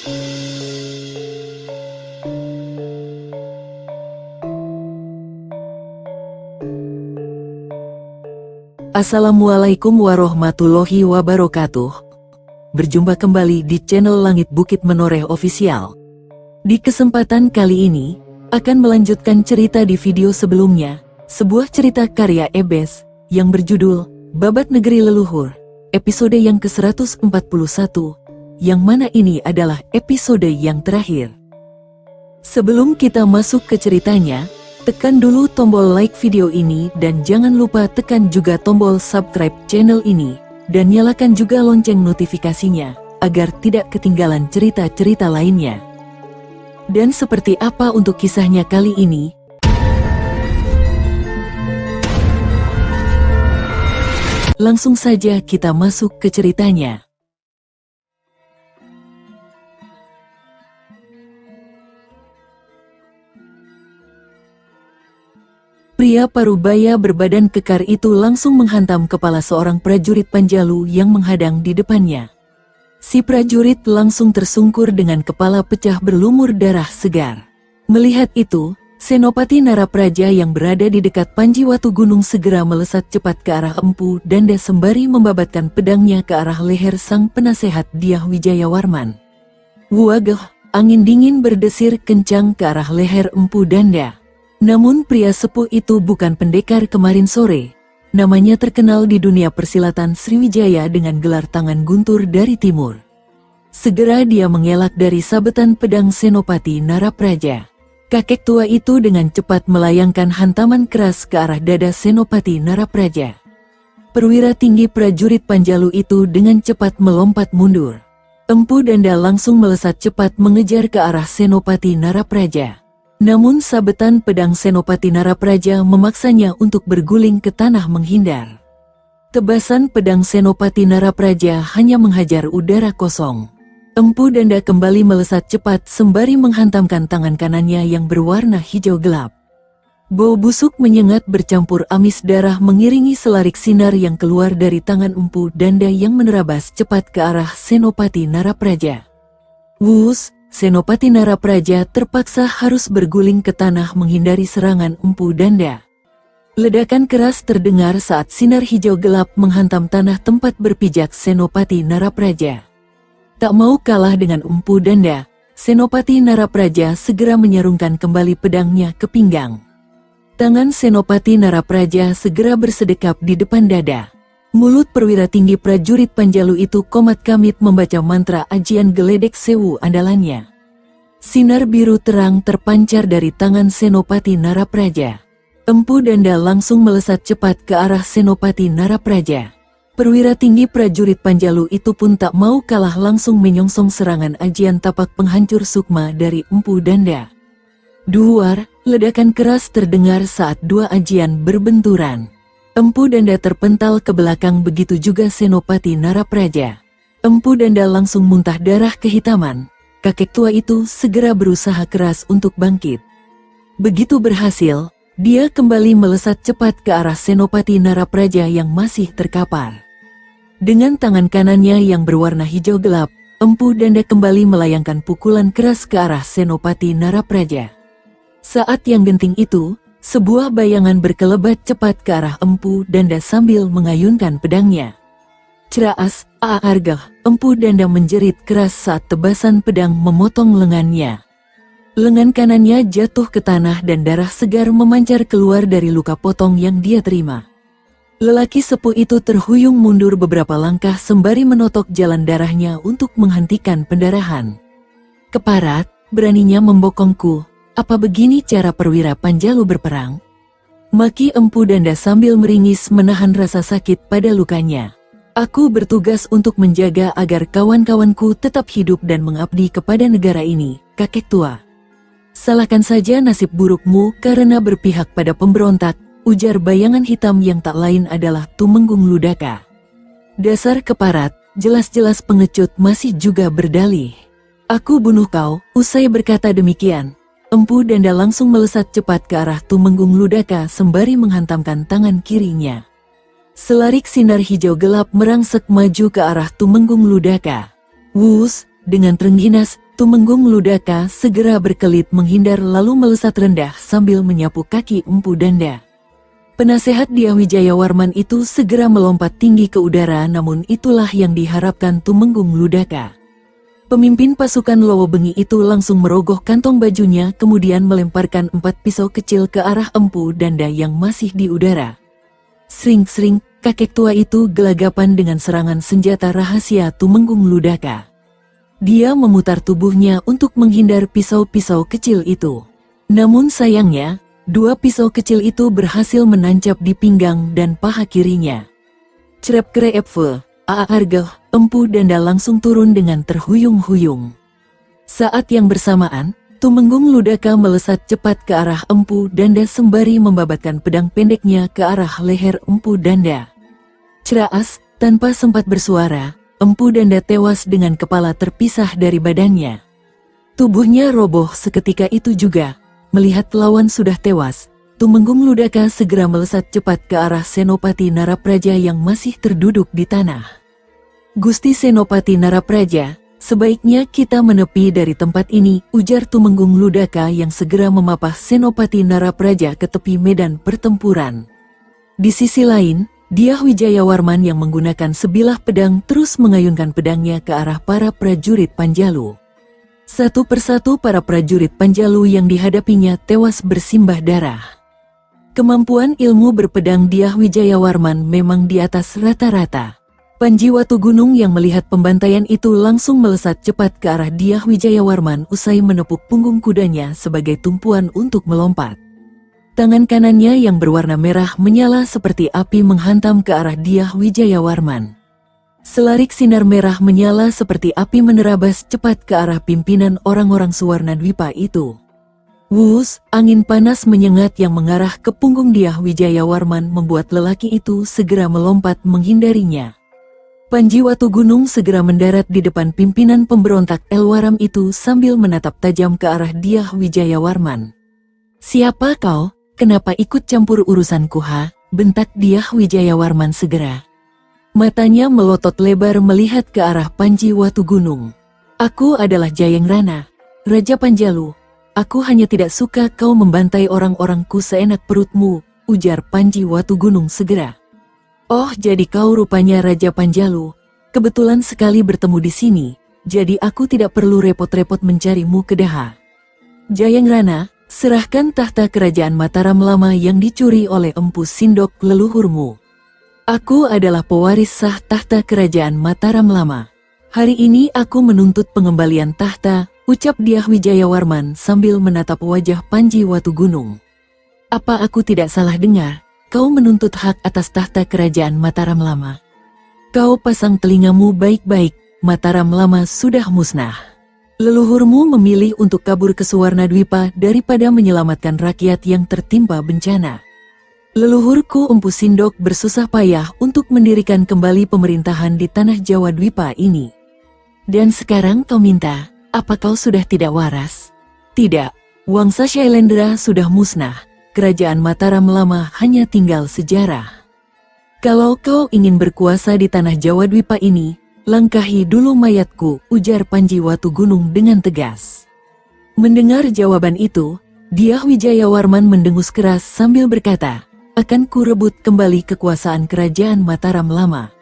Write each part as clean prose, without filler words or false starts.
Assalamualaikum warahmatullahi wabarakatuh. Berjumpa kembali di channel Langit Bukit Menoreh Official. Di kesempatan kali ini, akan melanjutkan cerita di video sebelumnya, sebuah cerita karya Ebes, yang berjudul, Babat Negeri Leluhur, episode yang ke-141, yang mana ini adalah episode yang terakhir. Sebelum kita masuk ke ceritanya, tekan dulu tombol like video ini dan jangan lupa tekan juga tombol subscribe channel ini, dan nyalakan juga lonceng notifikasinya, agar tidak ketinggalan cerita-cerita lainnya. Dan seperti apa untuk kisahnya kali ini? Langsung saja kita masuk ke ceritanya. Pria parubaya berbadan kekar itu langsung menghantam kepala seorang prajurit Panjalu yang menghadang di depannya. Si prajurit langsung tersungkur dengan kepala pecah berlumur darah segar. Melihat itu, Senopati Narapraja yang berada di dekat Panjiwatu Gunung segera melesat cepat ke arah Empu Danda sembari membabatkan pedangnya ke arah leher sang penasehat Dyah Wijayawarman. Wagah, angin dingin berdesir kencang ke arah leher Empu Danda. Namun pria sepuh itu bukan pendekar kemarin sore. Namanya terkenal di dunia persilatan Sriwijaya dengan gelar tangan guntur dari timur. Segera dia mengelak dari sabetan pedang Senopati Narapraja. Kakek tua itu dengan cepat melayangkan hantaman keras ke arah dada Senopati Narapraja. Perwira tinggi prajurit Panjalu itu dengan cepat melompat mundur. Empu Danda langsung melesat cepat mengejar ke arah Senopati Narapraja. Namun sabetan pedang Senopati Narapraja memaksanya untuk berguling ke tanah menghindar. Tebasan pedang Senopati Narapraja hanya menghajar udara kosong. Empu Danda kembali melesat cepat sembari menghantamkan tangan kanannya yang berwarna hijau gelap. Bau busuk menyengat bercampur amis darah mengiringi selarik sinar yang keluar dari tangan Empu Danda yang menerabas cepat ke arah Senopati Narapraja. Wus! Senopati Narapraja terpaksa harus berguling ke tanah menghindari serangan Empu Danda. Ledakan keras terdengar saat sinar hijau gelap menghantam tanah tempat berpijak Senopati Narapraja. Tak mau kalah dengan Empu Danda, Senopati Narapraja segera menyarungkan kembali pedangnya ke pinggang. Tangan Senopati Narapraja segera bersedekap di depan dada. Mulut perwira tinggi prajurit Panjalu itu komat kamit membaca mantra ajian geledek sewu andalannya. Sinar biru terang terpancar dari tangan Senopati Narapraja. Empu Danda langsung melesat cepat ke arah Senopati Narapraja. Perwira tinggi prajurit Panjalu itu pun tak mau kalah langsung menyongsong serangan ajian tapak penghancur sukma dari Empu Danda. Duar, ledakan keras terdengar saat dua ajian berbenturan. Empu Danda terpental ke belakang, begitu juga Senopati Narapraja. Empu Danda langsung muntah darah kehitaman. Kakek tua itu segera berusaha keras untuk bangkit. Begitu berhasil, dia kembali melesat cepat ke arah Senopati Narapraja yang masih terkapar. Dengan tangan kanannya yang berwarna hijau gelap, Empu Danda kembali melayangkan pukulan keras ke arah Senopati Narapraja. Saat yang genting itu, sebuah bayangan berkelebat cepat ke arah Empu Danda sambil mengayunkan pedangnya. Ceraas, argah, Empu Danda menjerit keras saat tebasan pedang memotong lengannya. Lengan kanannya jatuh ke tanah dan darah segar memancar keluar dari luka potong yang dia terima. Lelaki sepuh itu terhuyung mundur beberapa langkah sembari menotok jalan darahnya untuk menghentikan pendarahan. Keparat, beraninya membokongku. Apa begini cara perwira Panjalu berperang? Maki Empu Danda sambil meringis menahan rasa sakit pada lukanya. Aku bertugas untuk menjaga agar kawan-kawanku tetap hidup dan mengabdi kepada negara ini, kakek tua. Salahkan saja nasib burukmu karena berpihak pada pemberontak, ujar bayangan hitam yang tak lain adalah Tumenggung Ludaka. Dasar keparat, jelas-jelas pengecut masih juga berdalih. Aku bunuh kau. Usai berkata demikian, Empu Danda langsung melesat cepat ke arah Tumenggung Ludaka sembari menghantamkan tangan kirinya. Selarik sinar hijau gelap merangsek maju ke arah Tumenggung Ludaka. Wus, dengan terengginas, Tumenggung Ludaka segera berkelit menghindar lalu melesat rendah sambil menyapu kaki Empu Danda. Penasehat Dyah Wijayawarman itu segera melompat tinggi ke udara, namun itulah yang diharapkan Tumenggung Ludaka. Pemimpin pasukan Lowo Bengi itu langsung merogoh kantong bajunya kemudian melemparkan 4 pisau kecil ke arah Empu Danda yang masih di udara. Sring-sring, kakek tua itu gelagapan dengan serangan senjata rahasia Tumenggung Ludaka. Dia memutar tubuhnya untuk menghindar pisau-pisau kecil itu. Namun sayangnya, 2 pisau kecil itu berhasil menancap di pinggang dan paha kirinya. Cerep kreepve, aargeh, Empu Danda langsung turun dengan terhuyung-huyung. Saat yang bersamaan, Tumenggung Ludaka melesat cepat ke arah Empu Danda sembari membabatkan pedang pendeknya ke arah leher Empu Danda. Ceraas, tanpa sempat bersuara, Empu Danda tewas dengan kepala terpisah dari badannya. Tubuhnya roboh seketika itu juga. Melihat lawan sudah tewas, Tumenggung Ludaka segera melesat cepat ke arah Senopati Narapraja yang masih terduduk di tanah. Gusti Senopati Narapraja, sebaiknya kita menepi dari tempat ini, ujar Tumenggung Ludaka yang segera memapah Senopati Narapraja ke tepi medan pertempuran. Di sisi lain, Dyah Wijayawarman yang menggunakan sebilah pedang terus mengayunkan pedangnya ke arah para prajurit Panjalu. Satu persatu para prajurit Panjalu yang dihadapinya tewas bersimbah darah. Kemampuan ilmu berpedang Dyah Wijayawarman memang di atas rata-rata. Panji Watugunung yang melihat pembantaian itu langsung melesat cepat ke arah Dyah Wijayawarman usai menepuk punggung kudanya sebagai tumpuan untuk melompat. Tangan kanannya yang berwarna merah menyala seperti api menghantam ke arah Dyah Wijayawarman. Selarik sinar merah menyala seperti api menerabas cepat ke arah pimpinan orang-orang Suwarna Dwipa itu. Wus, angin panas menyengat yang mengarah ke punggung Dyah Wijayawarman membuat lelaki itu segera melompat menghindarinya. Panji Watugunung segera mendarat di depan pimpinan pemberontak Elwaram itu sambil menatap tajam ke arah Dyah Wijayawarman. "Siapa kau? Kenapa ikut campur urusanku ha?" bentak Dyah Wijayawarman segera. Matanya melotot lebar melihat ke arah Panji Watugunung. "Aku adalah Jayeng Rana, Raja Panjalu. Aku hanya tidak suka kau membantai orang-orangku seenak perutmu," ujar Panji Watugunung segera. "Oh, jadi kau rupanya Raja Panjalu. Kebetulan sekali bertemu di sini, jadi aku tidak perlu repot-repot mencarimu ke Daha. Jayeng Rana, serahkan tahta kerajaan Mataram Lama yang dicuri oleh Empu Sindok leluhurmu. Aku adalah pewaris sah tahta kerajaan Mataram Lama. Hari ini aku menuntut pengembalian tahta," ucap Dyah Wijayawarman sambil menatap wajah Panji Watugunung. "Apa aku tidak salah dengar, kau menuntut hak atas tahta kerajaan Mataram Lama? Kau pasang telingamu baik-baik, Mataram Lama sudah musnah. Leluhurmu memilih untuk kabur ke Suwarna Dwipa daripada menyelamatkan rakyat yang tertimpa bencana. Leluhurku Empu Sindok bersusah payah untuk mendirikan kembali pemerintahan di tanah Jawa Dwipa ini. Dan sekarang kau minta, apa kau sudah tidak waras? Tidak, Wangsa Shailendra sudah musnah, kerajaan Mataram Lama hanya tinggal sejarah. Kalau kau ingin berkuasa di tanah Jawa Dwipa ini, langkahi dulu mayatku," ujar Panji Watugunung dengan tegas. Mendengar jawaban itu, Dyah Wijayawarman mendengus keras sambil berkata, "Akan kurebut kembali kekuasaan kerajaan Mataram Lama.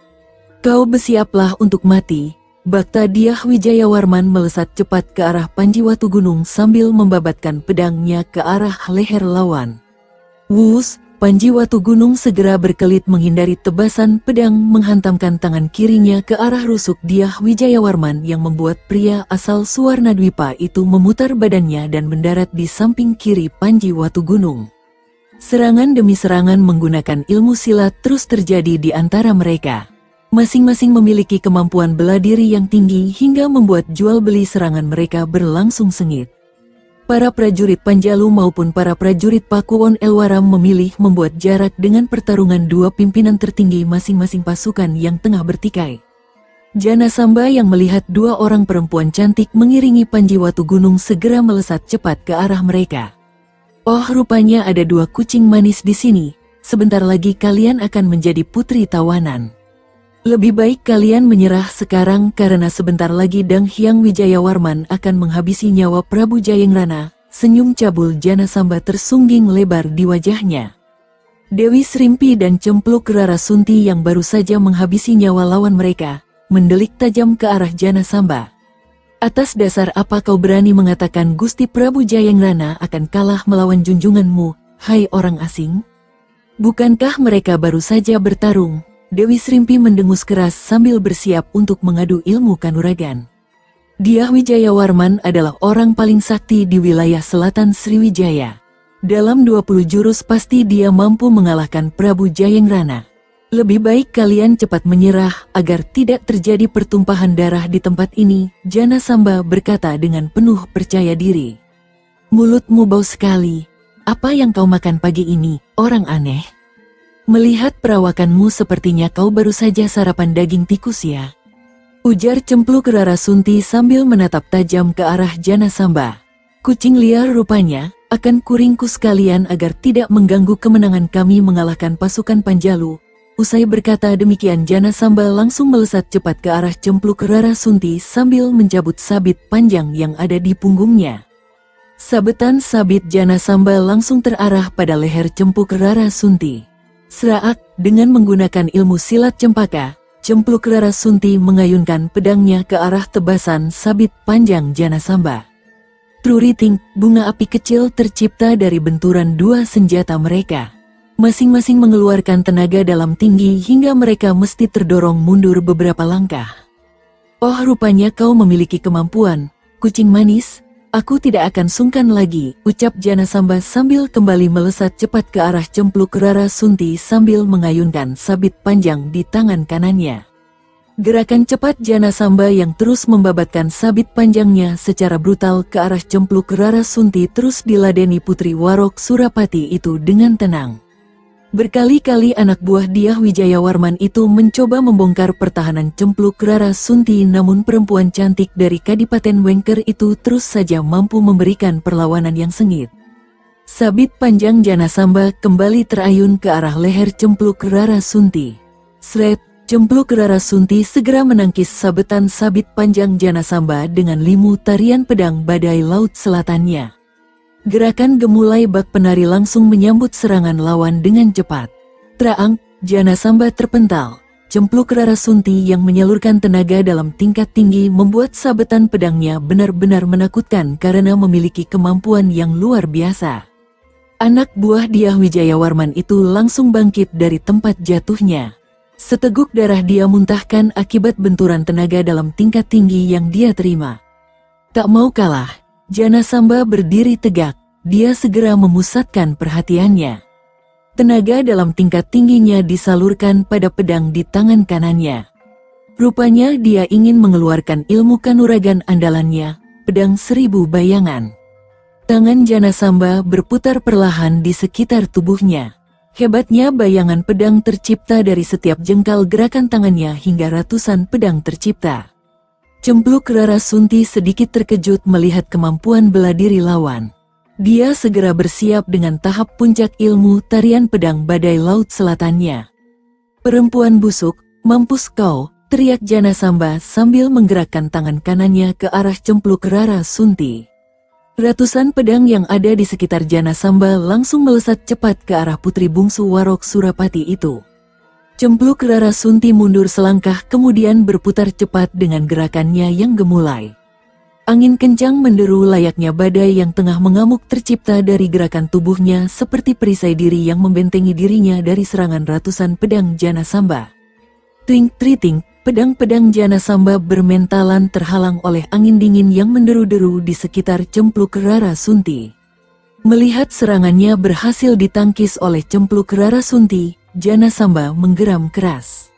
Kau bersiaplah untuk mati." Bakta Dyah Wijayawarman melesat cepat ke arah Panji Watugunung sambil membabatkan pedangnya ke arah leher lawan. Wus, Panji Watugunung segera berkelit menghindari tebasan pedang menghantamkan tangan kirinya ke arah rusuk Dyah Wijayawarman yang membuat pria asal Suwarna Dwipa itu memutar badannya dan mendarat di samping kiri Panji Watugunung. Serangan demi serangan menggunakan ilmu silat terus terjadi di antara mereka. Masing-masing memiliki kemampuan bela diri yang tinggi hingga membuat jual beli serangan mereka berlangsung sengit. Para prajurit Panjalu maupun para prajurit Pakuwon Elwaram memilih membuat jarak dengan pertarungan dua pimpinan tertinggi masing-masing pasukan yang tengah bertikai. Jana Samba yang melihat dua orang perempuan cantik mengiringi Panji Watugunung segera melesat cepat ke arah mereka. "Oh, rupanya ada dua kucing manis di sini. Sebentar lagi kalian akan menjadi putri tawanan." Lebih baik kalian menyerah sekarang karena sebentar lagi Dang Hyang Wijayawarman akan menghabisi nyawa Prabu Jayengrana. Senyum cabul Janasamba tersungging lebar di wajahnya. Dewi Srimpi dan Cempluk Rarasunti yang baru saja menghabisi nyawa lawan mereka, mendelik tajam ke arah Janasamba. Atas dasar apa kau berani mengatakan Gusti Prabu Jayengrana akan kalah melawan junjunganmu, hai orang asing? Bukankah mereka baru saja bertarung? Dewi Srimpi mendengus keras sambil bersiap untuk mengadu ilmu kanuragan. Dyah Wijayawarman adalah orang paling sakti di wilayah selatan Sriwijaya. Dalam 20 jurus pasti dia mampu mengalahkan Prabu Jayengrana. Lebih baik kalian cepat menyerah agar tidak terjadi pertumpahan darah di tempat ini, Janasamba berkata dengan penuh percaya diri. Mulutmu bau sekali. Apa yang kau makan pagi ini, orang aneh? Melihat perawakanmu sepertinya kau baru saja sarapan daging tikus ya. Ujar Cempluk Rarasunti sambil menatap tajam ke arah Janasamba. Kucing liar rupanya. Akan kuringkus kalian agar tidak mengganggu kemenangan kami mengalahkan pasukan Panjalu. Usai berkata demikian Janasamba langsung melesat cepat ke arah Cempluk Rarasunti sambil mencabut sabit panjang yang ada di punggungnya. Sabetan sabit Janasamba langsung terarah pada leher Cempluk Rarasunti. Seraak, dengan menggunakan ilmu silat cempaka, Cempluk Rarasunti mengayunkan pedangnya ke arah tebasan sabit panjang Janasamba. Truriting, bunga api kecil tercipta dari benturan dua senjata mereka. Masing-masing mengeluarkan tenaga dalam tinggi hingga mereka mesti terdorong mundur beberapa langkah. Oh, rupanya kau memiliki kemampuan, kucing manis. Aku tidak akan sungkan lagi, ucap Janasamba sambil kembali melesat cepat ke arah Cempluk Rarasunti sambil mengayunkan sabit panjang di tangan kanannya. Gerakan cepat Janasamba yang terus membabatkan sabit panjangnya secara brutal ke arah Cempluk Rarasunti terus diladeni Putri Warok Surapati itu dengan tenang. Berkali-kali anak buah Dyah Wijayawarman itu mencoba membongkar pertahanan Cempluk Rarasunti, namun perempuan cantik dari Kadipaten Wengker itu terus saja mampu memberikan perlawanan yang sengit. Sabit panjang Janasamba kembali terayun ke arah leher Cempluk Rarasunti. Sret! Cempluk Rarasunti segera menangkis sabetan sabit panjang Janasamba dengan limu tarian pedang badai laut selatannya. Gerakan gemulai bak penari langsung menyambut serangan lawan dengan cepat. Traang, Janasamba terpental. Cempluk Rarasunti yang menyalurkan tenaga dalam tingkat tinggi membuat sabetan pedangnya benar-benar menakutkan karena memiliki kemampuan yang luar biasa. Anak buah Dyah Wijayawarman itu langsung bangkit dari tempat jatuhnya. Seteguk darah dia muntahkan akibat benturan tenaga dalam tingkat tinggi yang dia terima. Tak mau kalah, Janasamba berdiri tegak, dia segera memusatkan perhatiannya. Tenaga dalam tingkat tingginya disalurkan pada pedang di tangan kanannya. Rupanya dia ingin mengeluarkan ilmu kanuragan andalannya, pedang 1000 bayangan. Tangan Janasamba berputar perlahan di sekitar tubuhnya. Hebatnya bayangan pedang tercipta dari setiap jengkal gerakan tangannya hingga ratusan pedang tercipta. Cempluk Rarasunti sedikit terkejut melihat kemampuan bela diri lawan. Dia segera bersiap dengan tahap puncak ilmu tarian pedang badai laut selatannya. Perempuan busuk, mampus kau, teriak Janasamba sambil menggerakkan tangan kanannya ke arah Cempluk Rarasunti. Ratusan pedang yang ada di sekitar Janasamba langsung melesat cepat ke arah putri bungsu Warok Surapati itu. Cempluk Rarasunti mundur selangkah kemudian berputar cepat dengan gerakannya yang gemulai. Angin kencang menderu layaknya badai yang tengah mengamuk tercipta dari gerakan tubuhnya seperti perisai diri yang membentengi dirinya dari serangan ratusan pedang Janasamba. Tring-triting. Pedang-pedang Janasamba bermentalan terhalang oleh angin dingin yang menderu-deru di sekitar Cempluk Rarasunti. Melihat serangannya berhasil ditangkis oleh Cempluk Rarasunti, Janasamba menggeram keras.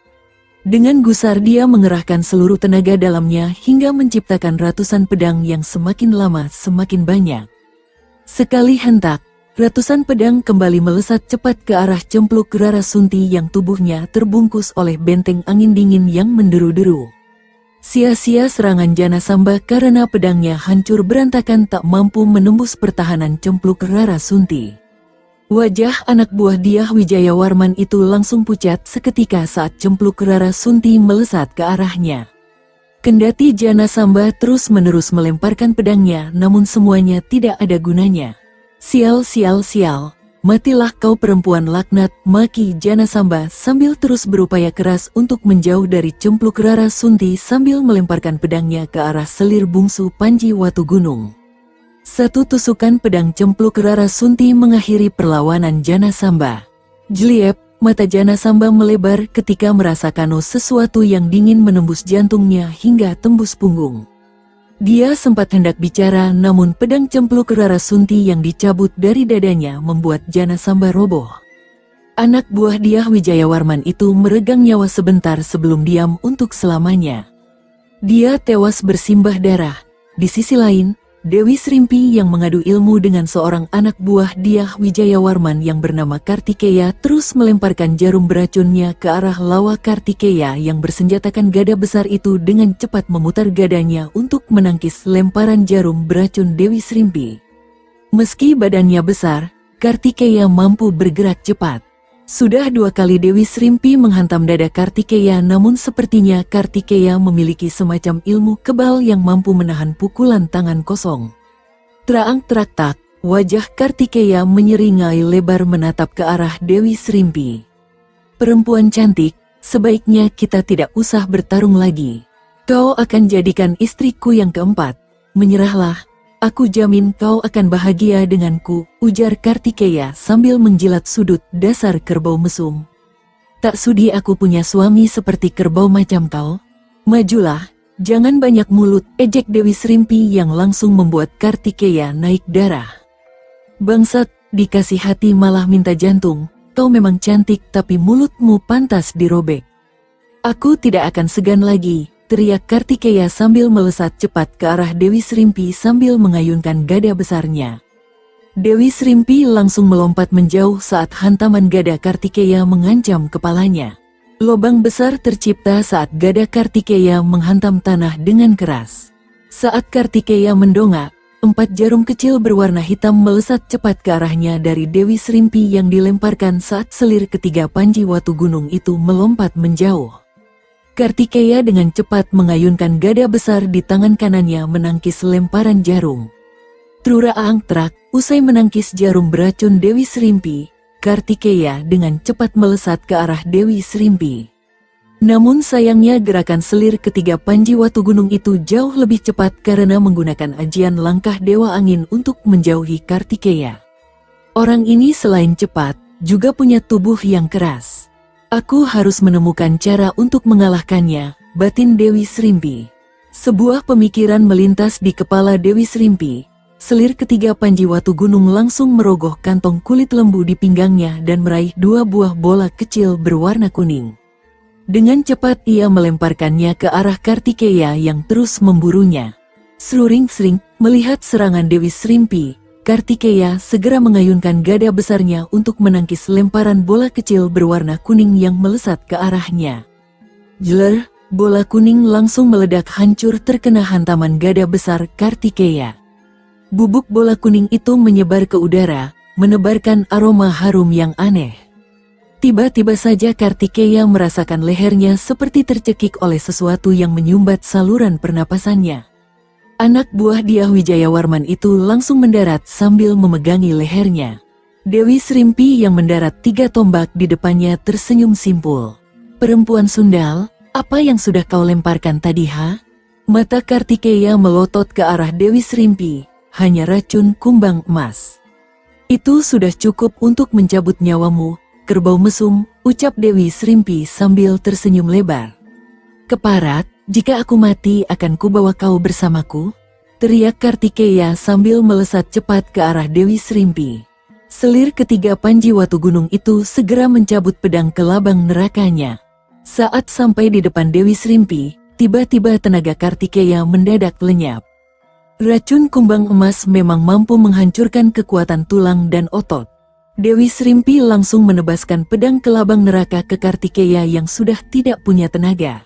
Dengan gusar dia mengerahkan seluruh tenaga dalamnya hingga menciptakan ratusan pedang yang semakin lama semakin banyak. Sekali hentak, ratusan pedang kembali melesat cepat ke arah Cempluk Rarasunti yang tubuhnya terbungkus oleh benteng angin dingin yang menderu-deru. Sia-sia serangan Janasamba karena pedangnya hancur berantakan tak mampu menembus pertahanan Cempluk Rarasunti. Wajah anak buah Dyah Wijayawarman itu langsung pucat seketika saat cempluk Rara Sunti melesat ke arahnya. Kendati Jana Samba terus-menerus melemparkan pedangnya, namun semuanya tidak ada gunanya. Sial, sial, sial, matilah kau perempuan laknat, maki Jana Samba sambil terus berupaya keras untuk menjauh dari cempluk Rara Sunti sambil melemparkan pedangnya ke arah selir bungsu Panji Watu Gunung. Satu tusukan pedang cempluk Rara Sunti mengakhiri perlawanan Jana Samba. Jeliep, mata Jana Samba melebar ketika merasakan sesuatu yang dingin menembus jantungnya hingga tembus punggung. Dia sempat hendak bicara, namun pedang cempluk Rara Sunti yang dicabut dari dadanya membuat Jana Samba roboh. Anak buah Dyah Wijayawarman itu meregang nyawa sebentar sebelum diam untuk selamanya. Dia tewas bersimbah darah. Di sisi lain, Dewi Srimpi yang mengadu ilmu dengan seorang anak buah Dyah Wijayawarman yang bernama Kartikeya terus melemparkan jarum beracunnya ke arah lawa Kartikeya yang bersenjatakan gada besar itu dengan cepat memutar gadanya untuk menangkis lemparan jarum beracun Dewi Srimpi. Meski badannya besar, Kartikeya mampu bergerak cepat. Sudah 2 kali Dewi Srimpi menghantam dada Kartikeya, namun sepertinya Kartikeya memiliki semacam ilmu kebal yang mampu menahan pukulan tangan kosong. Teraang terak-tak, wajah Kartikeya menyeringai lebar menatap ke arah Dewi Srimpi. Perempuan cantik, sebaiknya kita tidak usah bertarung lagi. Kau akan jadikan istriku yang keempat. Menyerahlah. Aku jamin kau akan bahagia denganku, ujar Kartikeya sambil menjilat sudut dasar kerbau mesum. Tak sudi aku punya suami seperti kerbau macam kau. Majulah, jangan banyak mulut, ejek Dewi Srimpi yang langsung membuat Kartikeya naik darah. Bangsat, dikasih hati malah minta jantung, kau memang cantik tapi mulutmu pantas dirobek. Aku tidak akan segan lagi, teriak Kartikeya sambil melesat cepat ke arah Dewi Srimpi sambil mengayunkan gada besarnya. Dewi Srimpi langsung melompat menjauh saat hantaman gada Kartikeya mengancam kepalanya. Lobang besar tercipta saat gada Kartikeya menghantam tanah dengan keras. Saat Kartikeya mendongak, 4 jarum kecil berwarna hitam melesat cepat ke arahnya dari Dewi Srimpi yang dilemparkan saat selir ketiga Panji Watu Gunung itu melompat menjauh. Kartikeya dengan cepat mengayunkan gada besar di tangan kanannya menangkis lemparan jarum. Truraang terak, usai menangkis jarum beracun Dewi Srimpi, Kartikeya dengan cepat melesat ke arah Dewi Srimpi. Namun sayangnya gerakan selir ketiga Panji Watu Gunung itu jauh lebih cepat karena menggunakan ajian langkah Dewa Angin untuk menjauhi Kartikeya. Orang ini selain cepat, juga punya tubuh yang keras. Aku harus menemukan cara untuk mengalahkannya, batin Dewi Srimpi. Sebuah pemikiran melintas di kepala Dewi Srimpi. Selir ketiga Panji Watu Gunung langsung merogoh kantong kulit lembu di pinggangnya dan meraih 2 buah bola kecil berwarna kuning. Dengan cepat ia melemparkannya ke arah Kartikeya yang terus memburunya. Sruring-sring, melihat serangan Dewi Srimpi, Kartikeya segera mengayunkan gada besarnya untuk menangkis lemparan bola kecil berwarna kuning yang melesat ke arahnya. Jeler, bola kuning langsung meledak hancur terkena hantaman gada besar Kartikeya. Bubuk bola kuning itu menyebar ke udara, menebarkan aroma harum yang aneh. Tiba-tiba saja Kartikeya merasakan lehernya seperti tercekik oleh sesuatu yang menyumbat saluran pernapasannya. Anak buah Dyah Wijayawarman itu langsung mendarat sambil memegangi lehernya. Dewi Srimpi yang mendarat 3 tombak di depannya tersenyum simpul. Perempuan sundal, apa yang sudah kau lemparkan tadi ha? Mata Kartikeya melotot ke arah Dewi Srimpi, hanya racun kumbang emas. Itu sudah cukup untuk mencabut nyawamu, kerbau mesum, ucap Dewi Srimpi sambil tersenyum lebar. Keparat, jika aku mati akan kubawa kau bersamaku, teriak Kartikeya sambil melesat cepat ke arah Dewi Srimpi. Selir ketiga Panji Watu Gunung itu segera mencabut pedang ke labang nerakanya. Saat sampai di depan Dewi Srimpi, tiba-tiba tenaga Kartikeya mendadak lenyap. Racun kumbang emas memang mampu menghancurkan kekuatan tulang dan otot. Dewi Srimpi langsung menebaskan pedang ke labang neraka ke Kartikeya yang sudah tidak punya tenaga.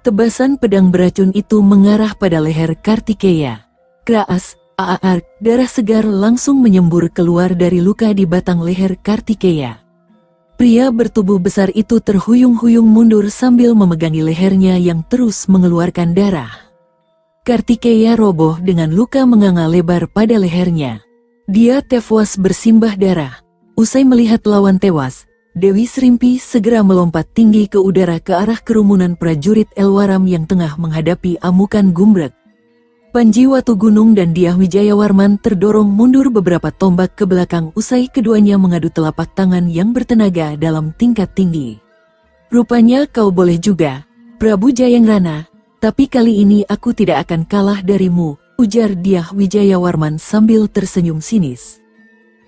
Tebasan pedang beracun itu mengarah pada leher Kartikeya. Kraas, Darah segar langsung menyembur keluar dari luka di batang leher Kartikeya. Pria bertubuh besar itu terhuyung-huyung mundur sambil memegangi lehernya yang terus mengeluarkan darah. Kartikeya roboh dengan luka menganga lebar pada lehernya. Dia tewas bersimbah darah. Usai melihat lawan tewas, Dewi Srimpi segera melompat tinggi ke udara ke arah kerumunan prajurit Elwaram yang tengah menghadapi amukan gumbrek. Panji Watugunung dan Dyah Wijayawarman terdorong mundur beberapa tombak ke belakang usai keduanya mengadu telapak tangan yang bertenaga dalam tingkat tinggi. "Rupanya kau boleh juga, Prabu Jayangrana, tapi kali ini aku tidak akan kalah darimu," ujar Dyah Wijayawarman sambil tersenyum sinis.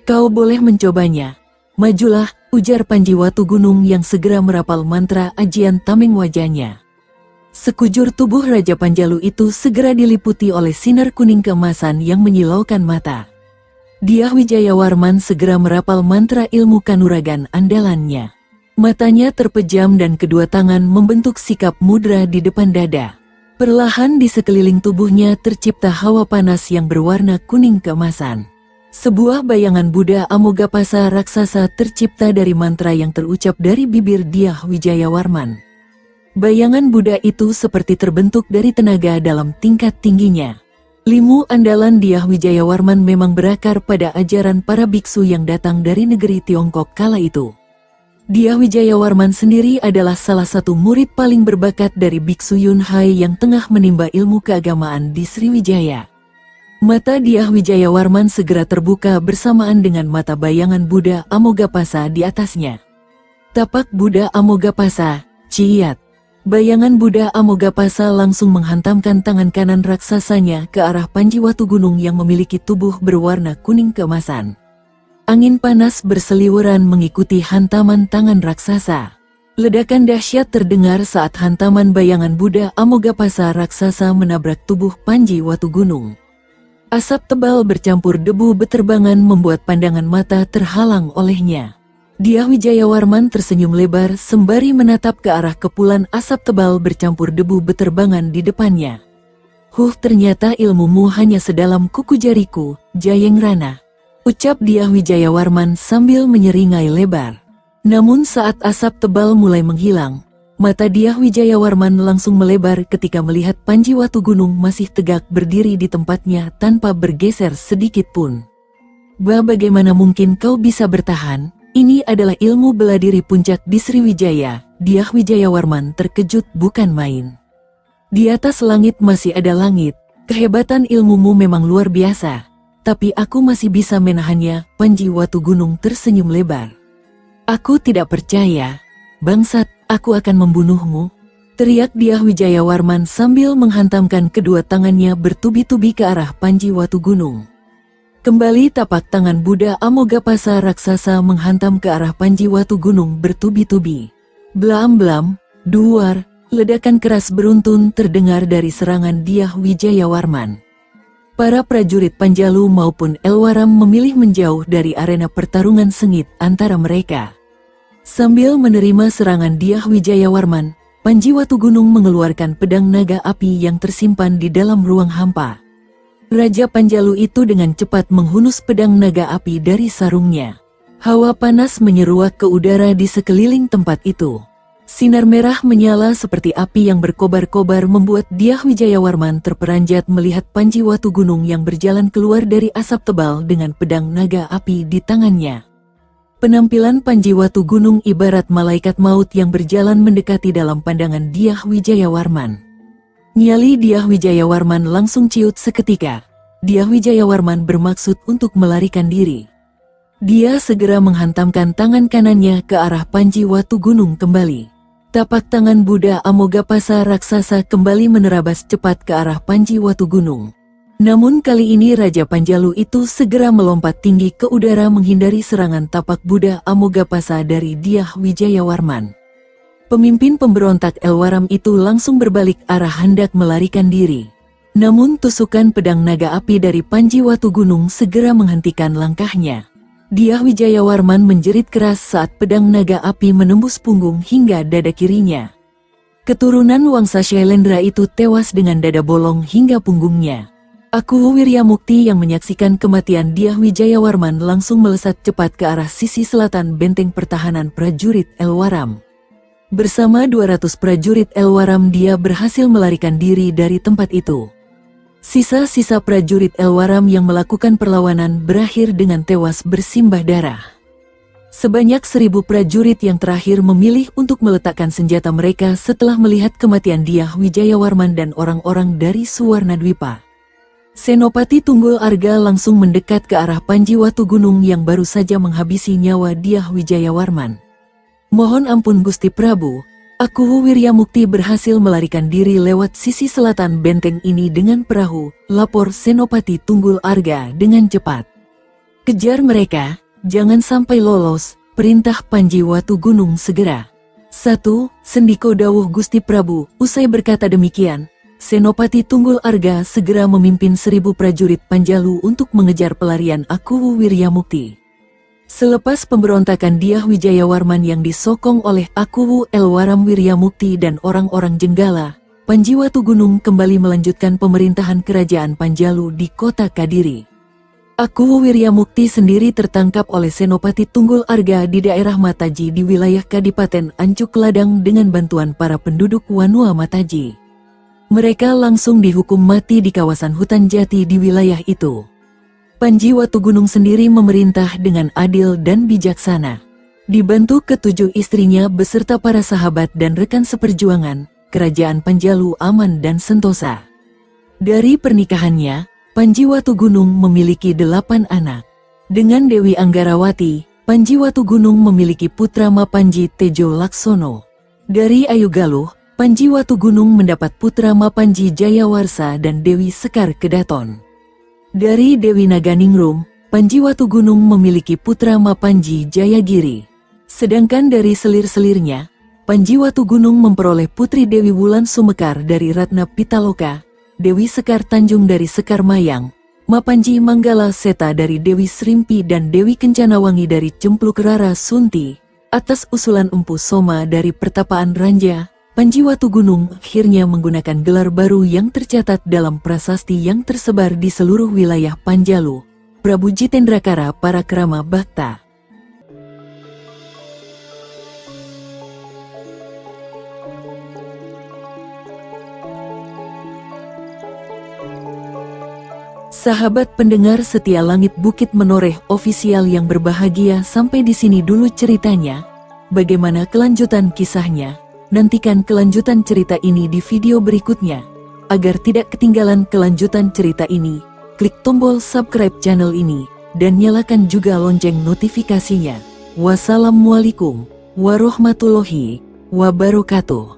"Kau boleh mencobanya. Majulah," ujar Panji Watugunung yang segera merapal mantra ajian tameng wajahnya. Sekujur tubuh Raja Panjalu itu segera diliputi oleh sinar kuning keemasan yang menyilaukan mata. Dyah Wijayawarman segera merapal mantra ilmu kanuragan andalannya. Matanya terpejam dan kedua tangan membentuk sikap mudra di depan dada. Perlahan di sekeliling tubuhnya tercipta hawa panas yang berwarna kuning keemasan. Sebuah bayangan Buddha Amogapasa raksasa tercipta dari mantra yang terucap dari bibir Dyah Wijayawarman. Bayangan Buddha itu seperti terbentuk dari tenaga dalam tingkat tingginya. Ilmu andalan Dyah Wijayawarman memang berakar pada ajaran para biksu yang datang dari negeri Tiongkok kala itu. Dyah Wijayawarman sendiri adalah salah satu murid paling berbakat dari Biksu Yun Hai yang tengah menimba ilmu keagamaan di Sriwijaya. Mata Dyah Wijayawarman segera terbuka bersamaan dengan mata bayangan Buddha Amogapasa di atasnya. Tapak Buddha Amogapasa, Ciyat. Bayangan Buddha Amogapasa langsung menghantamkan tangan kanan raksasanya ke arah Panji Watugunung yang memiliki tubuh berwarna kuning keemasan. Angin panas berseliweran mengikuti hantaman tangan raksasa. Ledakan dahsyat terdengar saat hantaman bayangan Buddha Amogapasa raksasa menabrak tubuh Panji Watugunung. Asap tebal bercampur debu beterbangan membuat pandangan mata terhalang olehnya. Dyah Wijayawarman tersenyum lebar sembari menatap ke arah kepulan asap tebal bercampur debu beterbangan di depannya. Ternyata ilmumu hanya sedalam kuku jariku, Jayangrana," ucap Dyah Wijayawarman sambil menyeringai lebar. Namun saat asap tebal mulai menghilang, mata Dyah Wijayawarman langsung melebar ketika melihat Panji Watugunung masih tegak berdiri di tempatnya tanpa bergeser sedikit pun. "Bagaimana mungkin kau bisa bertahan? Ini adalah ilmu bela diri puncak di Sriwijaya." Dyah Wijayawarman terkejut bukan main. "Di atas langit masih ada langit, kehebatan ilmumu memang luar biasa, tapi aku masih bisa menahannya." Panji Watugunung tersenyum lebar. "Aku tidak percaya. Bangsat, aku akan membunuhmu," teriak Dyah Wijayawarman sambil menghantamkan kedua tangannya bertubi-tubi ke arah Panji Watugunung. Kembali tapak tangan Buddha Amogapasa raksasa menghantam ke arah Panji Watugunung bertubi-tubi. Blam-blam, duar, ledakan keras beruntun terdengar dari serangan Dyah Wijayawarman. Para prajurit Panjalu maupun Elwaram memilih menjauh dari arena pertarungan sengit antara mereka. Sambil menerima serangan Dyah Wijayawarman, Panji Watugunung mengeluarkan pedang naga api yang tersimpan di dalam ruang hampa. Raja Panjalu itu dengan cepat menghunus pedang naga api dari sarungnya. Hawa panas menyeruak ke udara di sekeliling tempat itu. Sinar merah menyala seperti api yang berkobar-kobar membuat Dyah Wijayawarman terperanjat melihat Panji Watugunung yang berjalan keluar dari asap tebal dengan pedang naga api di tangannya. Penampilan Panji Watugunung ibarat malaikat maut yang berjalan mendekati dalam pandangan Dyah Wijayawarman. Nyali Dyah Wijayawarman langsung ciut seketika. Dyah Wijayawarman bermaksud untuk melarikan diri. Dia segera menghantamkan tangan kanannya ke arah Panji Watugunung kembali. Tapak tangan Buddha Amogapasa raksasa kembali menerabas cepat ke arah Panji Watugunung. Namun kali ini Raja Panjalu itu segera melompat tinggi ke udara menghindari serangan tapak Buddha Amogapasa dari Dyah Wijayawarman. Pemimpin pemberontak Elwaram itu langsung berbalik arah hendak melarikan diri. Namun tusukan pedang naga api dari Panji Watugunung segera menghentikan langkahnya. Dyah Wijayawarman menjerit keras saat pedang naga api menembus punggung hingga dada kirinya. Keturunan Wangsa Shailendra itu tewas dengan dada bolong hingga punggungnya. Aku Wiryamukti yang menyaksikan kematian Dyah Wijayawarman langsung melesat cepat ke arah sisi selatan benteng pertahanan prajurit Elwaram. Bersama 200 prajurit Elwaram dia berhasil melarikan diri dari tempat itu. Sisa-sisa prajurit Elwaram yang melakukan perlawanan berakhir dengan tewas bersimbah darah. Sebanyak 1000 prajurit yang terakhir memilih untuk meletakkan senjata mereka setelah melihat kematian Dyah Wijayawarman dan orang-orang dari Suwarnadwipa. Senopati Tunggul Arga langsung mendekat ke arah Panji Watugunung yang baru saja menghabisi nyawa Dyah Wijayawarman. Mohon ampun Gusti Prabu, aku Wiryamukti berhasil melarikan diri lewat sisi selatan benteng ini dengan perahu, lapor Senopati Tunggul Arga dengan cepat. Kejar mereka, jangan sampai lolos, perintah Panji Watugunung segera. 1. Sendiko dawuh Gusti Prabu. Usai berkata demikian, Senopati Tunggul Arga segera memimpin 1000 prajurit Panjalu untuk mengejar pelarian Akuwu Wiryamukti. Selepas pemberontakan Dyah Wijayawarman yang disokong oleh Akuwu Elwaram Wiryamukti dan orang-orang Jenggala, Panji Watugunung kembali melanjutkan pemerintahan kerajaan Panjalu di kota Kadiri. Akuwu Wiryamukti sendiri tertangkap oleh Senopati Tunggul Arga di daerah Mataji di wilayah Kadipaten Ancuk Ladang dengan bantuan para penduduk Wanua Mataji. Mereka langsung dihukum mati di kawasan hutan jati di wilayah itu. Panji Watugunung sendiri memerintah dengan adil dan bijaksana. Dibantu ke-7 istrinya beserta para sahabat dan rekan seperjuangan, kerajaan Panjalu aman dan sentosa. Dari pernikahannya, Panji Watugunung memiliki 8 anak. Dengan Dewi Anggarawati, Panji Watugunung memiliki putra Mapanji Tejo Laksono. Dari Ayugaluh, Panji Watugunung mendapat putra Mapanji Jayawarsa dan Dewi Sekar Kedaton. Dari Dewi Naganingrum, Panji Watugunung memiliki putra Mapanji Jayagiri. Sedangkan dari selir-selirnya, Panji Watugunung memperoleh putri Dewi Wulan Sumekar dari Ratna Pitaloka, Dewi Sekar Tanjung dari Sekar Mayang, Mapanji Manggala Seta dari Dewi Srimpi dan Dewi Kencanawangi dari Cempluk Rara Sunti. Atas usulan Empu Soma dari Pertapaan Ranja, Panji Watugunung akhirnya menggunakan gelar baru yang tercatat dalam prasasti yang tersebar di seluruh wilayah Panjalu, Prabu Jitendrakara Parakrama Bhakta. Sahabat pendengar setia Langit Bukit Menoreh ofisial yang berbahagia, sampai di sini dulu ceritanya. Bagaimana kelanjutan kisahnya? Nantikan kelanjutan cerita ini di video berikutnya. Agar tidak ketinggalan kelanjutan cerita ini, klik tombol subscribe channel ini, dan nyalakan juga lonceng notifikasinya. Wassalamualaikum warahmatullahi wabarakatuh.